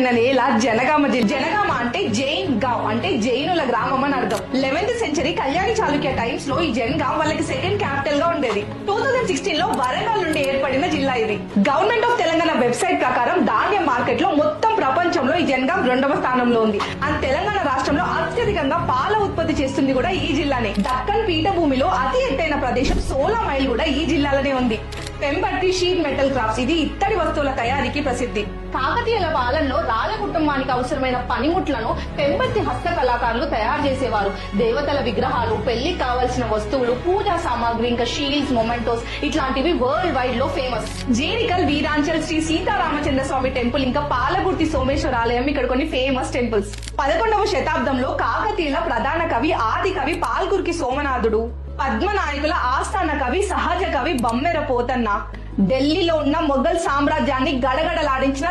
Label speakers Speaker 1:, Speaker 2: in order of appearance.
Speaker 1: ఏర్పడిన నేల జనగామ జిల్లా. జనగామ అంటే జైన్ గావ్ అంటే జైనుల గ్రామం అని అర్థం. 11th century Kalyani Chalukya times లో ఈ జనగాం వాళ్ళకి సెకండ్ క్యాపిటల్ గా ఉండేది. 2016 లో వరంగల్ నుండి ఏర్పడిన జిల్లా ఇది. గవర్నమెంట్ ఆఫ్ తెలంగాణ వెబ్సైట్ ప్రకారం ధాన్యం మార్కెట్ లో మొత్తం ప్రపంచంలో ఈ జనగాం 2వ స్థానంలో ఉంది. అండ్ తెలంగాణ రాష్ట్రంలో అత్యధికంగా పాల ఉత్పత్తి చేస్తుంది కూడా ఈ జిల్లానే. దక్కన్ పీఠభూమిలో అతి ఎత్తైన ప్రదేశం 16 మైల్ కూడా ఈ జిల్లాలోనే ఉంది. పెంబర్తి షీట్ మెటల్ క్రాఫ్ట్స్ ఇది ఇత్తడి వస్తువుల తయారీకి ప్రసిద్ధి. కాకతీయుల పాలనలో రాజ కుటుంబానికి అవసరమైన పనిముట్లను పెంబర్తి హస్త కళాకారులు తయారు చేసేవారు. దేవతల విగ్రహాలు, పెళ్లికి కావాల్సిన వస్తువులు, పూజా సామాగ్రి, ఇంకా షీల్డ్స్, మొమెంటోస్ ఇట్లాంటివి వరల్డ్ వైడ్ లో ఫేమస్. జీరికల్ వీరాంచల్ శ్రీ సీతారామచంద్ర స్వామి టెంపుల్, ఇంకా పాలగుర్తి సోమేశ్వర ఆలయం ఇక్కడ కొన్ని ఫేమస్ టెంపుల్స్. 11వ శతాబ్దంలో కాకతీయుల ప్రధాన కవి ఆది కవి పాల్కుర్కి సోమనాథుడు, పద్మనాయకుల ఆస్థాన కవి సహజ కవి బమ్మెర పోతన్న, ఢిల్లీలో ఉన్న మొఘల్ సామ్రాజ్యాన్ని గడగడలాడించిన